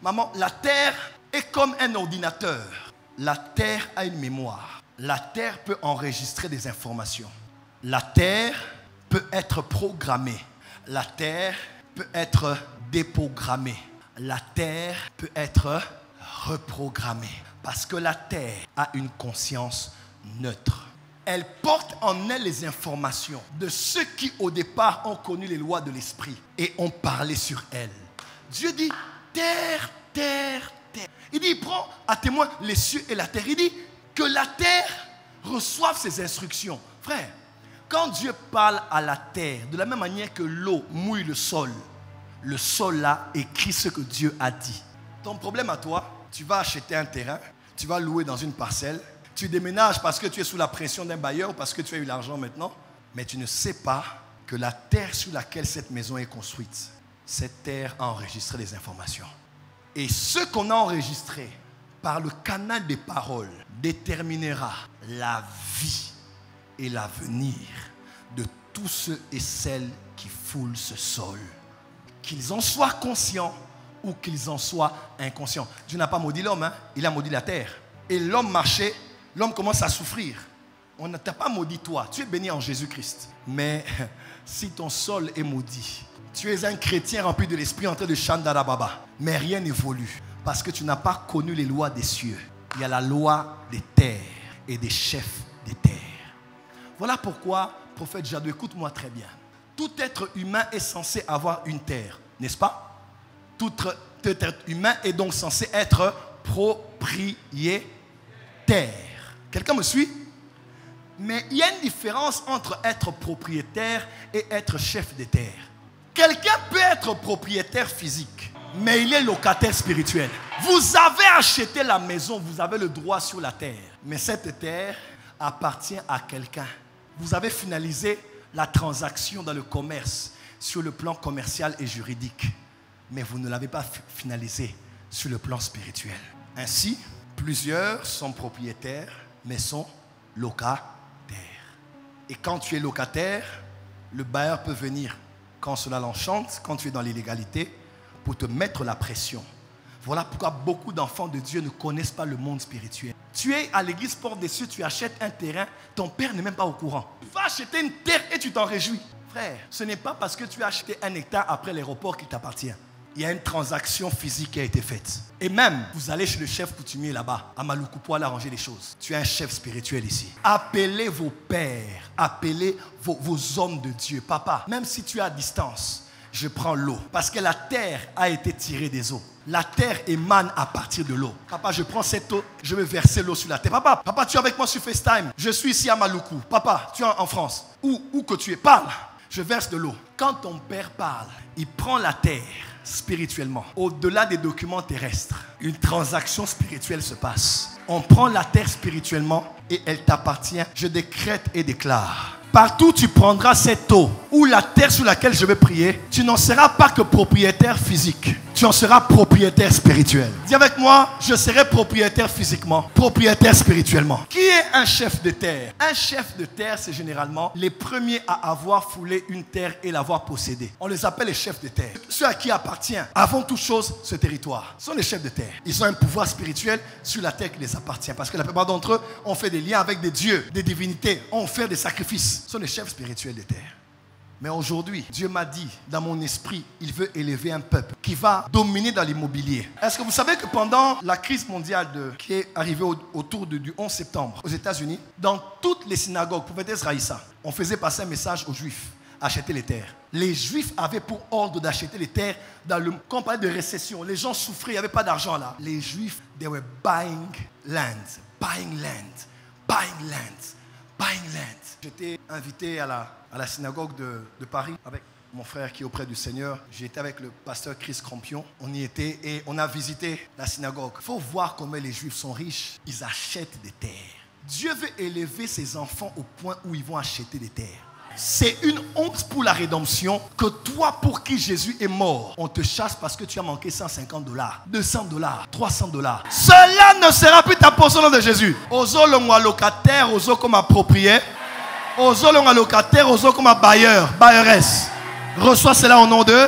Maman, la terre est comme un ordinateur. La terre a une mémoire. La terre peut enregistrer des informations. La terre peut être programmée. La terre peut être déprogrammée. La terre peut être reprogrammée. Parce que la terre a une conscience neutre. Elle porte en elle les informations de ceux qui au départ ont connu les lois de l'esprit et ont parlé sur elle. Dieu dit terre, terre, terre. Il dit, il prend à témoin les cieux et la terre. Il dit que la terre reçoive ses instructions. Frère, quand Dieu parle à la terre, de la même manière que l'eau mouille le sol là écrit ce que Dieu a dit. Ton problème à toi, tu vas acheter un terrain, tu vas louer dans une parcelle, tu déménages parce que tu es sous la pression d'un bailleur ou parce que tu as eu l'argent maintenant, mais tu ne sais pas que la terre sur laquelle cette maison est construite, cette terre a enregistré des informations. Et ce qu'on a enregistré par le canal des paroles déterminera la vie et l'avenir de tous ceux et celles qui foulent ce sol. Qu'ils en soient conscients ou qu'ils en soient inconscients. Dieu n'a pas maudit l'homme, hein? Il a maudit la terre. Et l'homme marchait, l'homme commence à souffrir. On ne t'a pas maudit toi, tu es béni en Jésus-Christ. Mais si ton sol est maudit, tu es un chrétien rempli de l'esprit en train de Shandarababa. Mais rien n'évolue parce que tu n'as pas connu les lois des cieux. Il y a la loi des terres et des chefs des terres. Voilà pourquoi, prophète Jadot, écoute-moi très bien. Tout être humain est censé avoir une terre, n'est-ce pas? Tout être humain est donc censé être propriétaire. Quelqu'un me suit? Mais il y a une différence entre être propriétaire et être chef des terres. Quelqu'un peut être propriétaire physique, mais il est locataire spirituel. Vous avez acheté la maison, vous avez le droit sur la terre. Mais cette terre appartient à quelqu'un. Vous avez finalisé la transaction dans le commerce, sur le plan commercial et juridique. Mais vous ne l'avez pas finalisé sur le plan spirituel. Ainsi, plusieurs sont propriétaires, mais sont locataires. Et quand tu es locataire, le bailleur peut venir, quand cela l'enchante, quand tu es dans l'illégalité, pour te mettre la pression. Voilà pourquoi beaucoup d'enfants de Dieu ne connaissent pas le monde spirituel. Tu es à l'église Porte des Cieux, tu achètes un terrain, ton père n'est même pas au courant. Tu vas acheter une terre et tu t'en réjouis. Frère, ce n'est pas parce que tu as acheté un hectare après l'aéroport qui t'appartient. Il y a une transaction physique qui a été faite. Et même, vous allez chez le chef coutumier là-bas, à Maluku, pour aller arranger les choses. Tu es un chef spirituel ici. Appelez vos pères, appelez vos hommes de Dieu. Papa, même si tu es à distance, je prends l'eau. Parce que la terre a été tirée des eaux. La terre émane à partir de l'eau. Papa, je prends cette eau, je vais verser l'eau sur la terre. Papa, tu es avec moi sur FaceTime. Je suis ici à Maluku. Papa, tu es en France. Où que tu es, parle. Je verse de l'eau. Quand ton père parle, il prend la terre spirituellement. Au-delà des documents terrestres, une transaction spirituelle se passe. On prend la terre spirituellement et elle t'appartient. Je décrète et déclare. Partout où tu prendras cette eau ou la terre sur laquelle je vais prier, tu n'en seras pas que propriétaire physique. Tu en seras propriétaire spirituel. Dis avec moi, je serai propriétaire physiquement, propriétaire spirituellement. Qui est un chef de terre? Un chef de terre, c'est généralement les premiers à avoir foulé une terre et l'avoir possédée. On les appelle les chefs de terre. Ceux à qui appartient, avant toute chose, ce territoire. Ce sont les chefs de terre. Ils ont un pouvoir spirituel sur la terre qui les appartient. Parce que la plupart d'entre eux ont fait des liens avec des dieux, des divinités, ont fait des sacrifices. Ce sont les chefs spirituels de terre. Mais aujourd'hui, Dieu m'a dit, dans mon esprit, il veut élever un peuple qui va dominer dans l'immobilier. Est-ce que vous savez que pendant la crise mondiale qui est arrivée autour du 11 septembre aux États-Unis, dans toutes les synagogues, prophétesse Raïssa, on faisait passer un message aux Juifs, acheter les terres. Les Juifs avaient pour ordre d'acheter les terres quand on parlait de récession. Les gens souffraient, il n'y avait pas d'argent là. Les Juifs, they were buying land, buying land, buying land, buying land. J'étais invité à la synagogue de Paris avec mon frère qui est auprès du Seigneur. J'étais avec le pasteur Chris Crampion. On y était et on a visité la synagogue. Il faut voir comment les Juifs sont riches. Ils achètent des terres. Dieu veut élever ses enfants au point où ils vont acheter des terres. C'est une honte pour la rédemption que toi pour qui Jésus est mort, on te chasse parce que tu as manqué $150, $200, $300. Cela ne sera plus ta portion au nom de Jésus. Ozo l'on locataire, ozo comme propriétaire. Ozo l'on locataire, ozo comme bailleur, bailleuresse. Reçois cela au nom de